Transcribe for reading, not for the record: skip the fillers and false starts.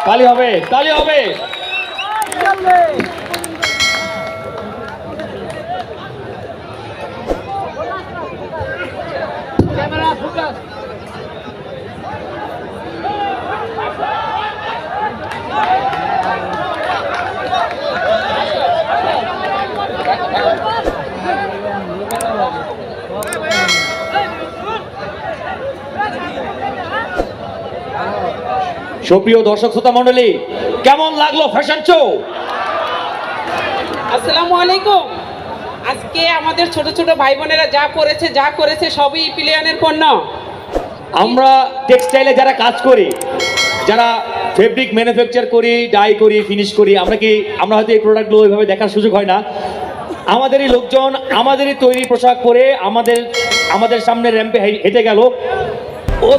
তালি হবে, তালি হবে। সুপ্রিয় দর্শক শ্রোতা মণ্ডলী, কেমন লাগলো ফ্যাশন শো? আসসালামু আলাইকুম। আজকে আমাদের ছোট ছোট ভাই বোনেরা যা করেছে সবই প্লেয়ানের পণ্য। আমরা টেক্সটাইলে যারা কাজ করি, যারা ফেব্রিক ম্যানুফ্যাকচার করি, ডাই করি, ফিনিশ করি, আমরা হয়তো এই প্রোডাক্টগুলো ওইভাবে দেখার সুযোগ হয় না। আমাদেরই লোকজন আমাদেরই তৈরি পোশাক পরে আমাদের সামনে র্যাম্পে হেঁটে গেল। ও